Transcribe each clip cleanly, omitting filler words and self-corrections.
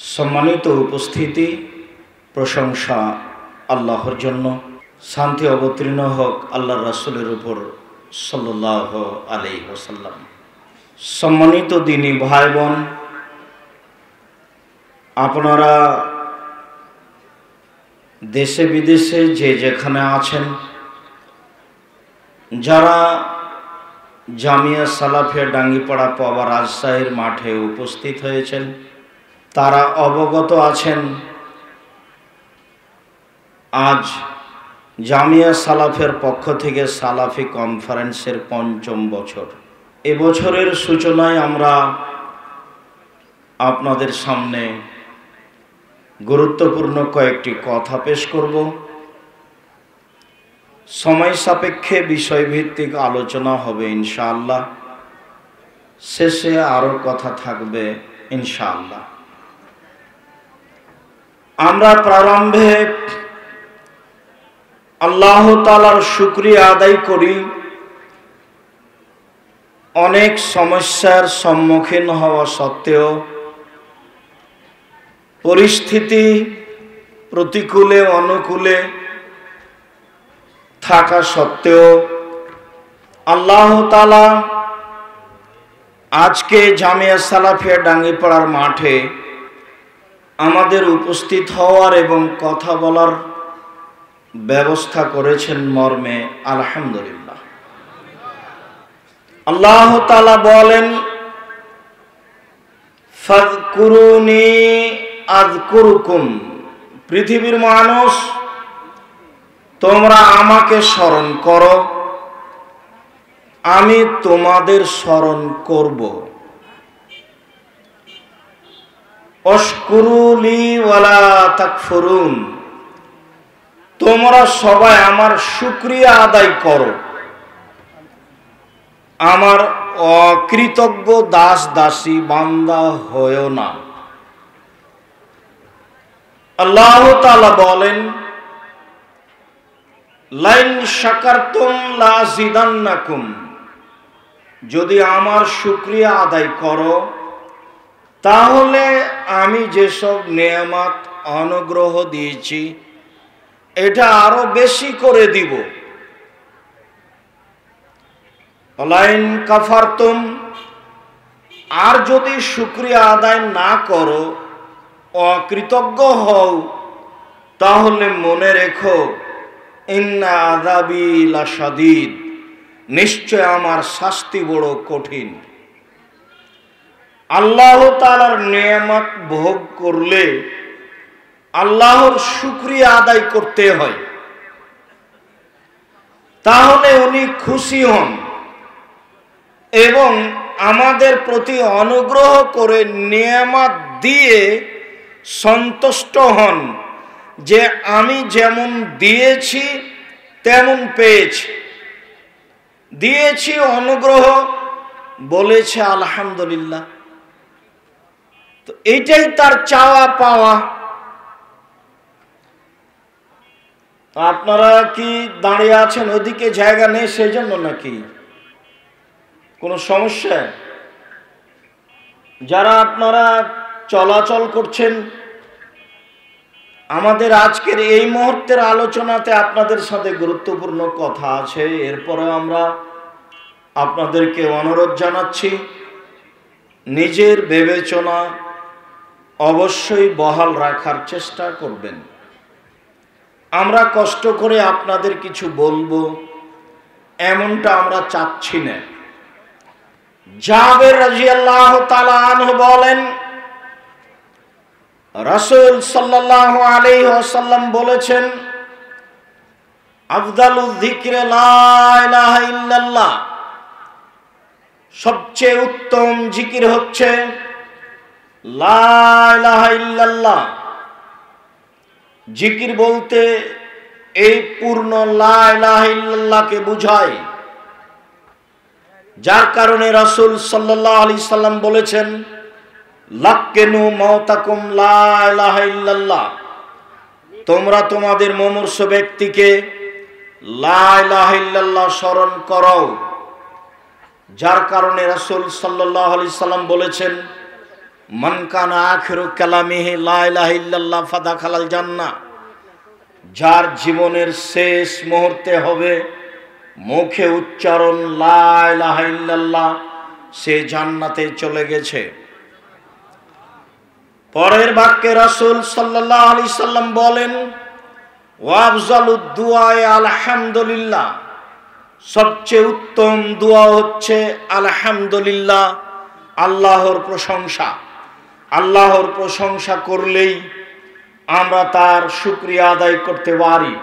सम्मानित उपस्थिति प्रशंसा आल्लाहर जन्य शांति अवतीर्ण हक आल्लाहर रसूलेर उपर सल्लल्लाहु आलैहि वसल्लम। सम्मानित दीनी भाई बोन, आपनारा देशे विदेशे जे जेखाने आछेन, जारा जामिया सालाफिया डांगीपाड़ा पावा राजशाहीर माठे उपस्थित हयेछेन तारा अवगत आछेन आज जामिया सालाफेर पक्ष थेके सालाफी कनफारेंसेर पंचम बछर। ए बछरेर सूचनाय आमरा आपनादेर सामने गुरुत्वपूर्ण कयेकटी कथा पेश करब। समय सापेक्षे विषयभित्तिक आलोचना होबे इनशाआल्लाह, शेषे आरो कथा थाकबे इनशाआल्लाह। आमरा प्रारम्भे आल्लाह ताआलार शुक्रिया आदाय करी। अनेक समस्यार सम्मुखीन हवा सत्त्वेও, परिस्थिति प्रतिकूले अनुकूले थाका सत्त्वेও आल्लाह ताआला आज के जामिया सालाफिया डांगीपाड़ार माठे आमादेर उपस्थित हওয়ার एवं कथा बलार व्यवस्था करेছেন मर्मे आलহামদুলিল্লাহ। आल्लाह ताआला बोलेन फाज़कुरुनी आज़कुरुकुम, पृथिवीर मानुष तोमरा आमाके स्मरण करो, आमी तोमादेर स्मरण करब। अशकुरुली वाला ताकफुरुन, तोमरा सबाई आमार शुक्रिया आदाय करो, आमार अकृतज्ञ दास दासी बान्दा होयो ना। अल्लाह ताआला बोलेन लाइन शाकारतुम लाज़िदान्नाकुम, यदि आमार शुक्रिया आदाय करो ताहले आमी जेसब नेयामत अनुग्रह दिएछि एटा आरो बेशी करे दिब। लाइन काफारतुम, आर यदि शुक्रिया आदाय ना करो अकृतज्ञ हও ताहले मने रेखो इन्ना आज़ाबी लाशादीद, निश्चय आमार शास्ति बड़ो कठिन। आल्लाह ताआलार नेयामत भोग करले आल्लाहर शुक्रिया आदाय करते हय, ताहले उनी खुशी हन एवं आमादेर प्रति अनुग्रह करे नेयामत दिए सन्तुष्ट हन जे आमी जेमन दिएछि तेमन पेয়েছি, दिएछि अनुग्रह बोलेছে আলহামদুলিল্লাহ। तो एटाई तार चावा पावा। आपनारा कि दाঁড়িয়ে আছেন ওদিকে জায়গা নেই সেজন্য নাকি কোনো সমস্যা? যারা আপনারা চলাচল করছেন, আমাদের আজকের এই মুহূর্তের আলোচনাতে আপনাদের সাথে গুরুত্বপূর্ণ কথা আছে। এরপরে আমরা আপনাদেরকে অনুরোধ জানাচ্ছি নিজের বিবেচনা অবশ্যই বহাল রাখার চেষ্টা করবেন। আমরা কষ্ট করে আপনাদের কিছু বলবো এমনটা আমরা চাচ্ছি না। জাবের রাদিয়াল্লাহু তাআলা আনহু বলেন রাসূল সাল্লাল্লাহু আলাইহি ওয়াসাল্লাম বলেছেন আফদালুয যিকরি লা ইলাহা ইল্লাল্লাহ, সবচেয়ে উত্তম জিকির হচ্ছে লা ইলাহা ইল্লাল্লাহ। জিকির বলতে এই পূর্ণ লা ইলাহা ইল্লাল্লাহকে বোঝায়, যার কারণে রাসূল সাল্লাল্লাহু আলাইহি সাল্লাম বলেছেন লাক্কিনু মাউতাকুম লা ইলাহা ইল্লাল্লাহ, তোমরা তোমাদের মুমূর্ষ ব্যক্তিকে লা ইলাহা ইল্লাল্লাহ স্মরণ করো। যার কারণে রাসূল সাল্লাল্লাহু আলাইহি সাল্লাম বলেছেন মান কানা আখিরু কালামিহি লা ইলাহা ইল্লাল্লাহ ফাদাখালাল জান্নাহ, যার জীবনের শেষ মুহূর্তে হবে মুখে উচ্চারণ লা ইলাহা ইল্লাল্লাহ, সে জান্নাতে চলে গেছে। পরের বাক্যে রাসূল সাল্লাল্লাহু আলাইহি সাল্লাম বলেন, ওয়া আফজালুদ দুআ আলহামদুলিল্লাহ, সবচেয়ে উত্তম দোয়া হচ্ছে আলহামদুলিল্লাহ, আল্লাহর প্রশংসা। আল্লাহর প্রশংসা করলেই আমরা তার শুকরিয়া আদায় করতে পারি।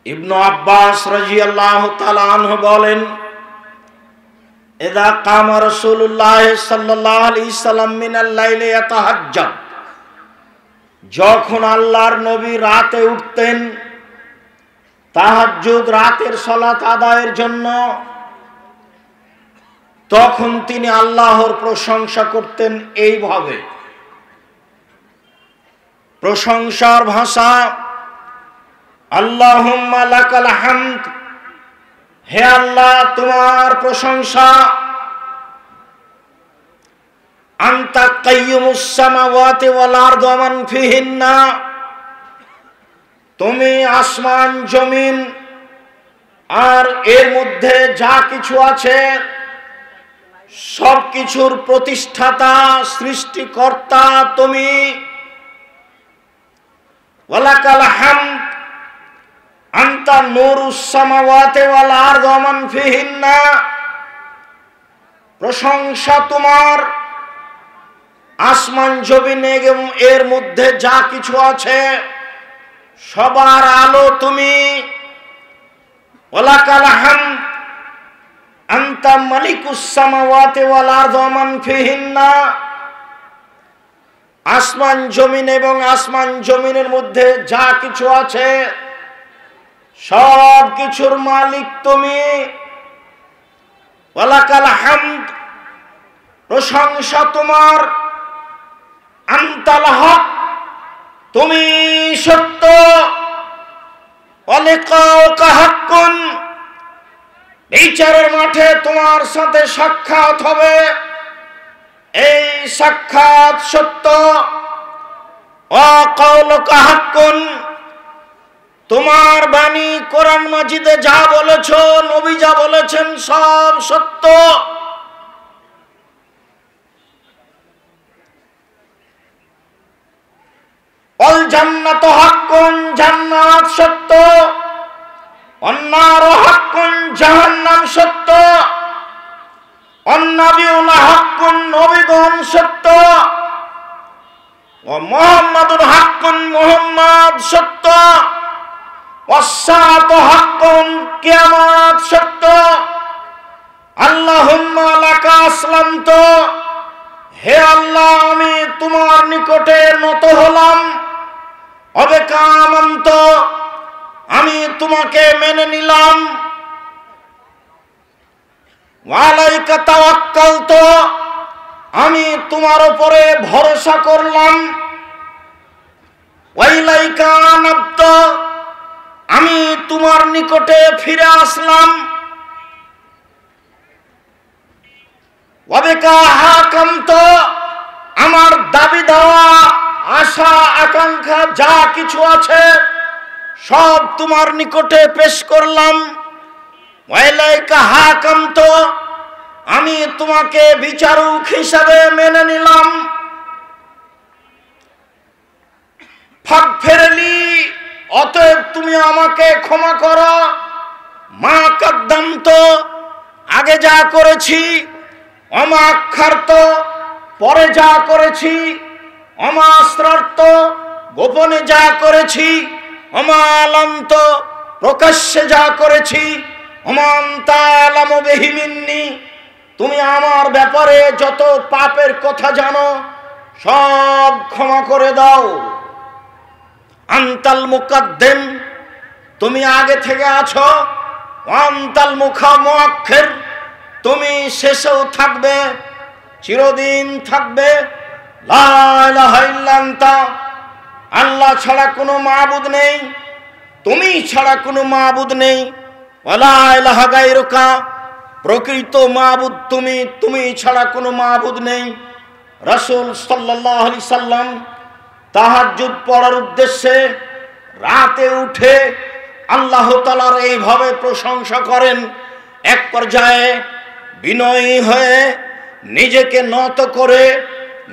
ইবনু আব্বাস রাদিয়াল্লাহু তাআলা আনহু বলেন, ইযা কামা রাসূলুল্লাহ সাল্লাল্লাহু আলাইহি সাল্লাম মিনাল লাইলি ইয়াতাহাজ্জাদ, যখন আল্লাহর নবী রাতে উঠতেন তাহাজ্জুদ, রাতের সালাত আদায়ের জন্য, তখন তিনি আল্লাহর প্রশংসা করতেন এইভাবে। প্রশংসার ভাষা, আল্লাহুম্মা লাকাল হামদ, হে আল্লাহ তোমার প্রশংসা। আনতা কাইয়ুমুস সামাওয়াতি ওয়াল আরদি ওয়া মান ফিহিন্না, তুমি আসমান জমিন আর এর মধ্যে যা কিছু আছে সব কিছুর প্রতিষ্ঠাতা, সৃষ্টিকর্তা তুমি। ওয়ালাকাল হামদ, আনতা নূরুস সামাওয়াতি ওয়াল আরদি ওয়া মান ফিহিন্না, প্রশংসা তোমার, আসমান জমিন এবং এর মধ্যে যা কিছু আছে সবার আলো তুমি। ওয়ালাকাল হামদ, আনতা মালিকুস সামাওয়াতি ওয়াল আরদি ওয়া মান ফিহিন্না, আসমান জমিন এবং আসমান জমিনের মধ্যে যা কিছু আছে সব কিছুর মালিক তুমি। ওয়ালাকাল হামদ, প্রশংসা তোমার, আনতাল হক, তুমি সত্য, ওয়ালিকাউকা হাক্কুন, বিচারের মাঠে তোমার সাথে সাক্ষাৎ হবে, এই সাক্ষাৎ সত্য। ওয়া কাউলুকা হাক্কুন, তোমার বাণী কোরআন মাজিদে যা বলেছো, নবী যা বলেছেন সব সত্য। অল জান্নাতু হাক্কুন, জান্নাত সত্য। অন্নারু হাক্কুন, জাহান্নাম সত্য। অন্নাবিউনা হাক্কুন, নবীগণ সত্য। ওয়া মুহাম্মাদুন হাক্কুন, মুহাম্মদ সত্য। ওয়াসসাআতু হাক্কুন, কিয়ামত সত্য। আল্লাহুম্মা লাকা আসলামতু, হে আল্লাহ আমি তোমার নিকটে নত হলাম। অবিকা আমানতু, আমি তোমাকে মেনে নিলাম। ওয়া আলাইকা তাওয়াক্কালতু, আমি তোমার উপরে ভরসা করলাম। ওয়া ইলাইকা আনাবতু, আমি তোমার নিকটে ফিরে আসলাম। ওয়া বিকা হাকামতু, আমার দাবি দেওয়া আশা আকাঙ্ক্ষা যা কিছু আছে সব তোমার নিকটে পেশ করলাম। ওয়া ইলাইকা হাকামতু, আমি তোমাকে বিচারক হিসাবে মেনে নিলাম। ফাগফিরলি, অতএব তুমি আমাকে ক্ষমা করো। মা কাদ্দামতু, আগে যা করেছি। ওমা আখারতু, পরে যা করেছি। ওমা আসরারতু, গোপনে যা করেছি। ওমা আলানতু, প্রকাশ্যে যা করেছি। ওমা আনতা আ'লামু বিহি মিন্নি, তুমি আমার ব্যাপারে যত পাপের কথা জানো সব ক্ষমা করে দাও। আনতাল মুকাদ্দিম, তুমি আগে থেকে আছো। আনতাল মুআখির, তুমি শেষেও থাকবে, চিরদিন থাকবে। লা ইলাহা ইল্লা আনতা, আল্লাহ ছাড়া কোনো মাবুদ নেই, তুমি ছাড়া কোনো মাবুদ নেই। ওয়ালা ইলাহা গায়রুকা, প্রকৃত মাবুদ তুমি, তুমি ছাড়া কোনো মাবুদ নেই। রাসূল সাল্লাল্লাহু আলাইহি সাল্লাম তাহাজ্জুদ পড়ার উদ্দেশ্যে রাতে উঠে আল্লাহ তাআলার এইভাবে প্রশংসা করেন। এক পর্যায়ে বিনয়ী হয়ে নিজেকে নত করে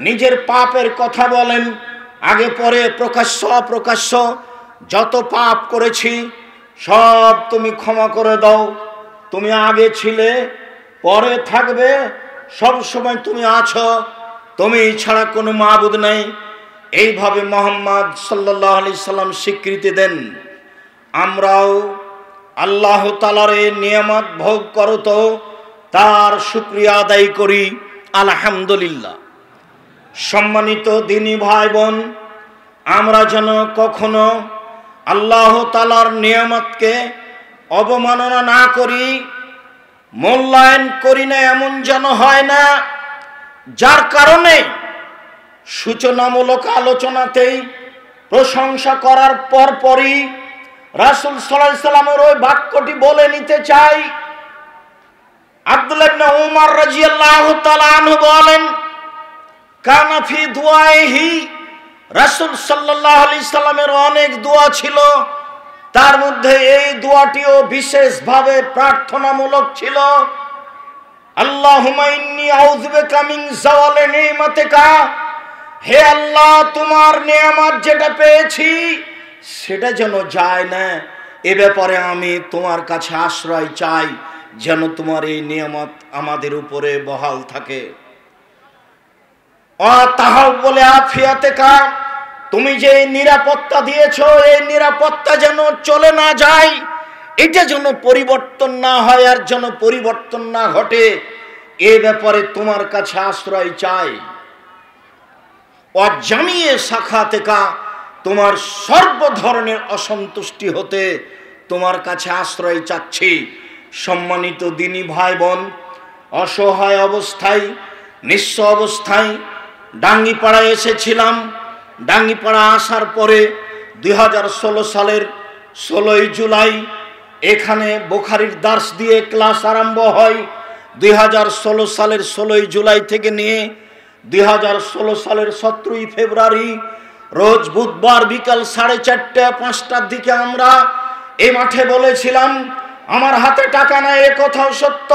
নিজের পাপের কথা বলেন। আগে পরে প্রকাশ্য অপ্রকাশ্য যত পাপ করেছি সব তুমি ক্ষমা করে দাও। তুমি আগে ছিলে, পরে থাকবে, সব সময় তুমি আছো, তুমি ছাড়া কোনো মাবুদ নেই। এইভাবে মুহাম্মদ সাল্লাল্লাহু আলাইহি সাল্লাম স্বীকৃতি দেন। আমরাও আল্লাহ তাআলার এই নিয়ামত ভোগ করত, তার শুকরিয়া আদায় করি আলহামদুলিল্লাহ। সম্মানিত দিনী ভাই বোন, আমরা যেন কখনো আল্লাহ তাআলার নিয়ামতকে অবমাননা না করি, মূল্যায়ন করি না, এমন যেন হয় না। যার কারণে সূচনামূলক আলোচনাতেই প্রশংসা করার পরপরই রাসূল সাল্লাল্লাহু আলাইহি সাল্লামের ওই বাক্যটি বলে নিতে চাই। আব্দুল্লাহ ইবনে উমর রাদিয়াল্লাহু তাআলা আনহু বলেন, কানা ফি দুআইহি, রাসূল সাল্লাল্লাহু আলাইহি সাল্লামের অনেক দোয়া ছিল, তার মধ্যে এই দোয়াটিও বিশেষভাবে প্রার্থনামূলক ছিল। আল্লাহুম্মা ইন্নী আউযু বিকা মিন যাওয়ালি নি'মাতিকা, হে আল্লাহ তোমার নিয়ামত যেটা পেয়েছি সেটা যেন যায় না, এ ব্যাপারে আমি তোমার কাছে আশ্রয় চাই, যেন তোমার এই নিয়ামত আমাদের উপরে বহাল থাকে। তাহাব্বুল আফিয়াতিকা, তুমি যে নিরাপত্তা দিয়েছো এই নিরাপত্তা যেন চলে না যায়, এটা যেন পরিবর্তন না হয়, আর যেন পরিবর্তন না ঘটে, এ ব্যাপারে তোমার কাছে আশ্রয় চাই। জামিয়ে সাখাতেকা, তোমার সর্ব ধরনের অসন্তুষ্টি হতে তোমার কাছে আশ্রয় চাচ্ছি। সম্মানিত দিনী ভাই বোন, অসহায় অবস্থায়, নিঃস্ব অবস্থায় ডাঙ্গিপাড়ায় এসেছিলাম। ডাঙ্গিপাড়া আসার পরে 2016 সালের 16ই জুলাই এখানে বুখারীর দার্স দিয়ে ক্লাস আরম্ভ হয়। 2016 সালের 16ই জুলাই থেকে নিয়ে 2016 সালের 17ই ফেব্রুয়ারি রোজ বুধবার বিকাল 4:30-5টার দিকে আমরা এই মাঠে বলেছিলাম, আমার হাতে টাকা নাই এ কথাও সত্য,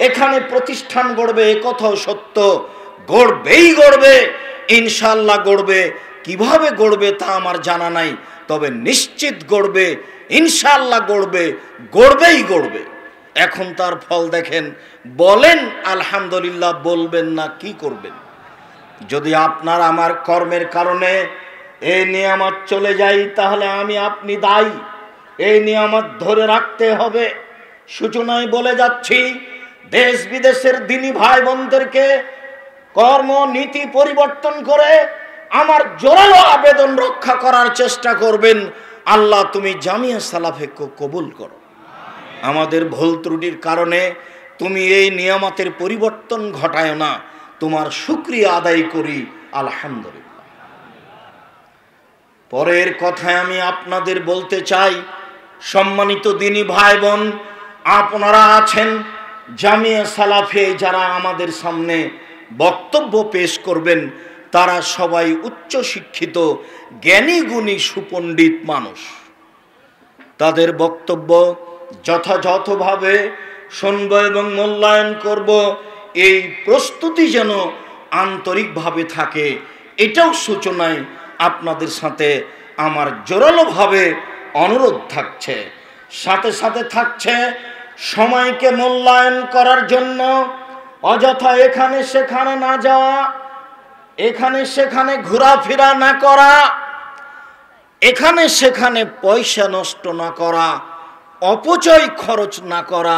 এখানে প্রতিষ্ঠান গড়বে এ কথাও সত্য, গড়বেই গড়বে, ইনশাআল্লাহ গড়বে। কিভাবে গড়বে তা আমার জানা নাই, তবে নিশ্চিত গড়বে, ইনশাআল্লাহ গড়বে, গড়বেই গড়বে। এখন তার ফল দেখেন। বলেন আলহামদুলিল্লাহ, বলবেন না কি করবেন? যদি আপনার আমার কর্মের কারণে এই নিয়ামত চলে যায় তাহলে আমি আপনি দায়ী। এই নিয়ামত ধরে রাখতে হবে। সূচনায় বলে যাচ্ছি, দেশ বিদেশের দিনী ভাই বোনদেরকে কর্ম নীতি পরিবর্তন করে আমার জোরালো আবেদন রক্ষা করার চেষ্টা করবেন। আল্লাহ তুমি জামিয়া সালাফিকে কবুল করো। আমাদের ভুল ত্রুটির কারণে তুমি এই নিয়ামতের পরিবর্তন ঘটায় না, তোমার শুকরিয়া আদায় করি আলহামদুলিল্লাহ। পরের কথায় আমি আপনাদের বলতে চাই, সম্মানিত দিনী ভাই বোন, আপনারা আছেন জামিয়া সালাফি, যারা আমাদের সামনে বক্তব্য পেশ করবেন তারা সবাই উচ্চ শিক্ষিত, জ্ঞানী গুণী, সুপণ্ডিত মানুষ। তাদের বক্তব্য যথাযথভাবে শুনব এবং মূল্যায়ন করব, এই প্রস্তুতি যেন আন্তরিকভাবে থাকে, এটাও সূচনায় আপনাদের সাথে আমার জোরালোভাবে অনুরোধ থাকছে। সাথে সাথে থাকছে সময়কে মূল্যায়ন করার জন্য অযথা এখানে সেখানে না যাওয়া, এখানে সেখানে ঘোরাফেরা না করা, এখানে সেখানে পয়সা নষ্ট না করা, অপচয় খরচ না করা,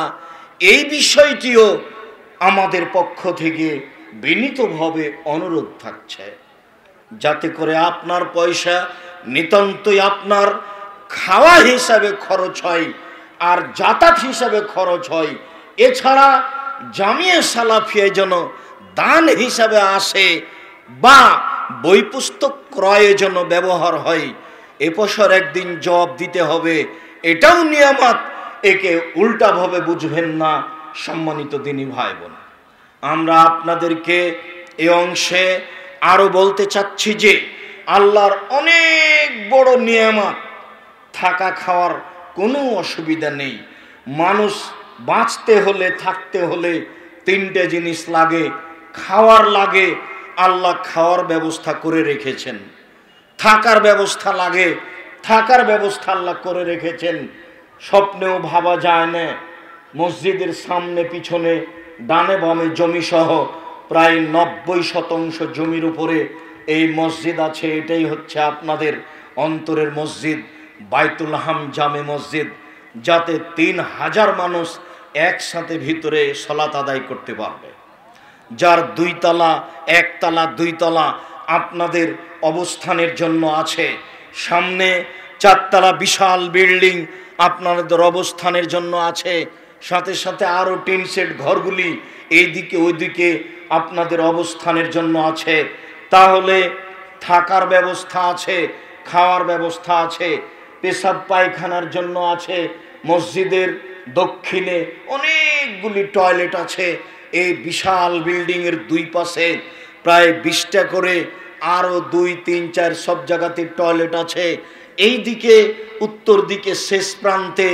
এই বিষয়টিও আমাদের পক্ষ থেকে বিনীতভাবে অনুরোধ থাকছে, যাতে করে আপনার পয়সা নিতান্তই আপনার খাওয়া হিসাবে খরচ হয় আর যাতায়াত হিসাবে খরচ হয়। এছাড়া জামিয়া সালাফিয়ায় যেন দান হিসাবে আসে বা বই পুস্তক ক্রয়ে যেন ব্যবহার হয়, এবছর একদিন জবাব দিতে হবে। এটাও নিয়ামত, একে উল্টাভাবে বুঝবেন না। সম্মানিত দিনী ভাই বোন, আমরা আপনাদেরকে এই অংশে আরো বলতে চাচ্ছি যে আল্লাহর অনেক বড় নিয়ামত, থাকা খাওয়ার কোনো অসুবিধা নেই। মানুষ বাঁচতে হলে, থাকতে হলে তিনটে জিনিস লাগে, খাওয়ার লাগে, আল্লাহ খাওয়ার ব্যবস্থা করে রেখেছেন। থাকার ব্যবস্থা লাগে, থাকার ব্যবস্থা আল্লাহ করে রেখেছেন। স্বপ্নেও ভাবা যায় না মসজিদের সামনে পিছনে ডানে বামে জমি সহ প্রায় 90% জমির উপরে এই মসজিদ আছে। এটাই হচ্ছে আপনাদের অন্তরের মসজিদ, বাইতুল হাম জামে মসজিদ, যাতে 3000 মানুষ একসাথে ভিতরে সালাত আদায় করতে পারবে। যার 2 তলা, 1 তলা, 2 তলা আপনাদের অবস্থানের জন্য আছে। সামনে 4 তলা বিশাল বিল্ডিং আপনাদের অবস্থানের জন্য আছে। সাথে সাথে আরো টিন সেট ঘরগুলি এইদিকে ওইদিকে আপনাদের অবস্থানের জন্য আছে। তাহলে থাকার ব্যবস্থা আছে, খাওয়ার ব্যবস্থা আছে, পেশাব পায়খানার জন্য আছে। মসজিদের দক্ষিণে অনেকগুলি টয়লেট আছে। এই বিশাল বিল্ডিং এর 2 পাশে প্রায় 20টা করে আরো 2, 3, 4 সব জায়গাতে টয়লেট আছে। এই দিকে উত্তর দিকে শেষ প্রান্তে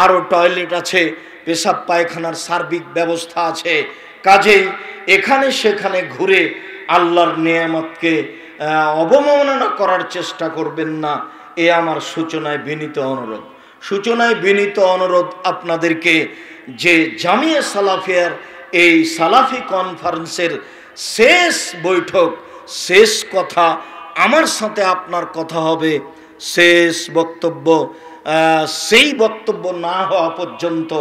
আরো টয়লেট আছে, পেশাব পায়খানার সার্বিক ব্যবস্থা আছে। কাজেই এখানে সেখানে ঘুরে আল্লাহর নিয়ামতকে অবমাননা করার চেষ্টা করবেন না। এ আমার সূচনায় বিনীত অনুরোধ। সূচনায় বিনীত অনুরোধ আপনাদেরকে যে জামিয়া সালাফিয়ার এই সালাফি কনফারেন্সের শেষ বৈঠক, শেষ কথা, আমার সাথে আপনার কথা হবে, শেষ বক্তব্য। সেই বক্তব্য না হওয়া পর্যন্ত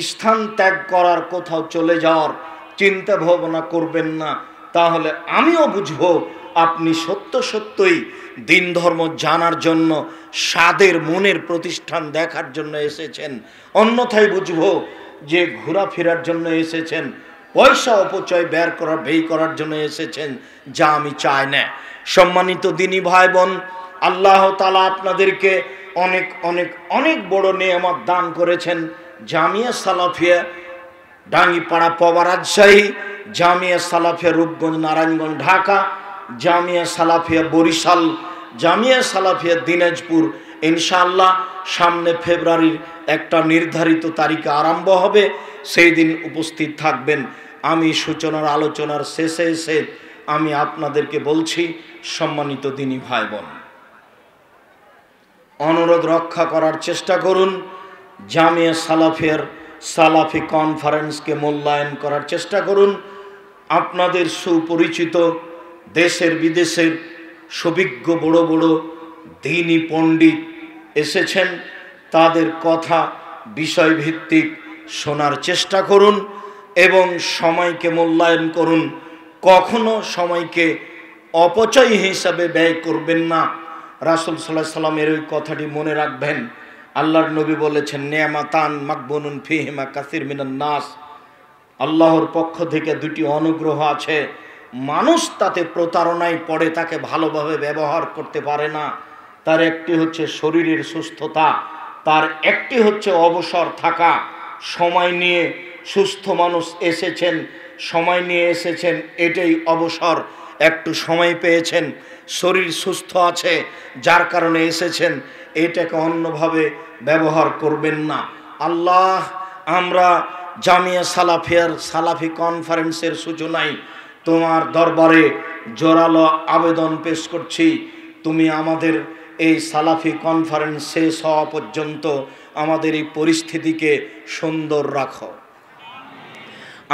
স্থান ত্যাগ করার, কোথাও চলে যাওয়ার চিন্তা ভাবনা করবেন না। তাহলে আমিও বুঝবো আপনি সত্য সত্যই দিন ধর্ম জানার জন্য, স্বাদের মনের প্রতিষ্ঠান দেখার জন্য এসেছেন। অন্যথায় বুঝবো যে ঘোরাফেরার জন্য এসেছেন, পয়সা অপচয় ব্যয় করার জন্য এসেছেন, যা আমি চাই না। সম্মানিত দিনী ভাই বোন, আল্লাহ তাআলা আপনাদেরকে অনেক অনেক অনেক বড় নিয়ামত দান করেছেন। জামিয়া সালাফিয়া ডাঙ্গিপাড়া পবা রাজশাহী, জামিয়া সালাফিয়া রূপগঞ্জ নারায়ণগঞ্জ ঢাকা, জামিয়া সালাফিয়া বরিশাল, জামিয়া সালাফিয়া দিনাজপুর। ইনশাআল্লাহ সামনে ফেব্রুয়ারির একটা নির্ধারিত তারিখে আরম্ভ হবে, সেই দিন উপস্থিত থাকবেন। আমি সূচনার আলোচনার শেষে এসে আমি আপনাদেরকে বলছি, সম্মানিত দিনী ভাই বোন, অনুরোধ রক্ষা করার চেষ্টা করুন। জামিয়া সালাফিয়ার সালাফি কনফারেন্সকে মূল্যায়ন করার চেষ্টা করুন। আপনাদের সুপরিচিত দেশের বিদেশের সুবিজ্ঞ বড় বড় দ্বীনি পণ্ডিত এসেছেন, তাদের কথা বিষয়ভিত্তিক শোনার চেষ্টা করুন এবং সময়কে মূল্যায়ন করুন। কখনো সময়কে অপচয় হিসাবে ব্যয় করবেন না। রাসূল সাল্লাল্লাহু আলাইহি সাল্লামের ওই কথাটি মনে রাখবেন। আল্লাহর নবী বলেছেন, নিয়ামাতান মাকবুনুন ফিহিমা কাসীর মিনান নাস। আল্লাহর পক্ষ থেকে 2টি অনুগ্রহ আছে, মানুষ তাতে প্রতারণায় পড়ে, তাকে ভালোভাবে ব্যবহার করতে পারে না। তার একটি হচ্ছে শরীরের সুস্থতা, তার একটি হচ্ছে অবসর থাকা। সময় নিয়ে সুস্থ মানুষ এসেছেন, সময় নিয়ে এসেছেন, এটাই অবসর। একটু সময় পেয়েছেন, শরীর সুস্থ আছে, যার কারণে এসেছেন, এটাকে অন্যভাবে ব্যবহার করবেন না। আল্লাহ, আমরা জামিয়া সালাফিয়ার সালাফি কনফারেন্সের সূচনায় তোমার দরবারে জোরালো আবেদন পেশ করছি, তুমি আমাদের এই সালাফি কনফারেন্স শেষ হওয়া পর্যন্ত আমাদের এই পরিস্থিতিকে সুন্দর রাখো।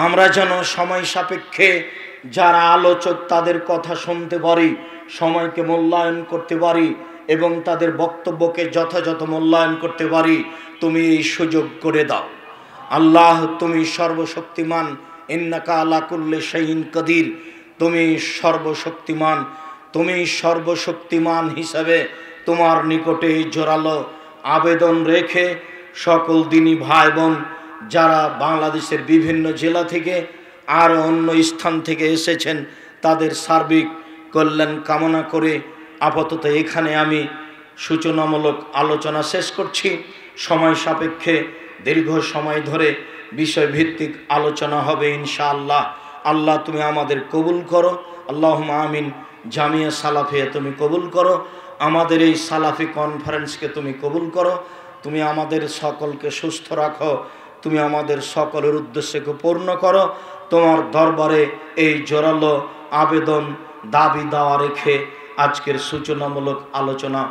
আমরা যেন সময় সাপেক্ষে যারা আলোচক তাদের কথা শুনতে পারি, সময়কে মূল্যায়ন করতে পারি এবং তাদের বক্তব্যকে যথাযথ মূল্যায়ন করতে পারি। তুমি এই সুযোগ করে দাও। আল্লাহ, তুমি সর্বশক্তিমান, ইন্নাকা আলা কুল্লি শাইইন কাদির। তুমি সর্বশক্তিমান, তুমি সর্বশক্তিমান হিসাবে তোমার নিকটে জোরালো আবেদন রেখে সকল দিনী ভাই বোন যারা বাংলাদেশের বিভিন্ন জেলা থেকে আর অন্য স্থান থেকে এসেছেন, তাদের সার্বিক কল্যাণ কামনা করে আপাতত এখানে আমি সূচনামূলক আলোচনা শেষ করছি। সময় সাপেক্ষে দীর্ঘ সময় ধরে বিষয়ভিত্তিক আলোচনা হবে ইনশাআল্লাহ। আল্লাহ তুমি আমাদের কবুল করো, আল্লাহুম্মা আমিন। জামিয়া সালাফিয়া তুমি কবুল করো, আমাদের এই সালাফি কনফারেন্সকে তুমি কবুল করো। তুমি আমাদের সকলকে সুস্থ রাখো, তুমি আমাদের সকলের উদ্দেশ্যকে পূর্ণ করো। তোমার দরবারে এই জোরালো আবেদন দাবি দাওয়া রেখে আজকের সূচনামূলক আলোচনা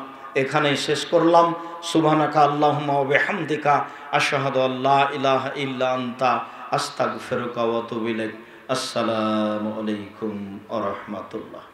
এখানেই শেষ করলাম। সুবহানাকা আল্লাহুম্মা ওয়া বিহামদিকা আশহাদু আল্লা ইলাহা ইল্লা আনতা আস্তাগফিরুকা ওয়া আতুবু ইলাইক। আসসালামু আলাইকুম ওয়া রাহমাতুল্লাহ।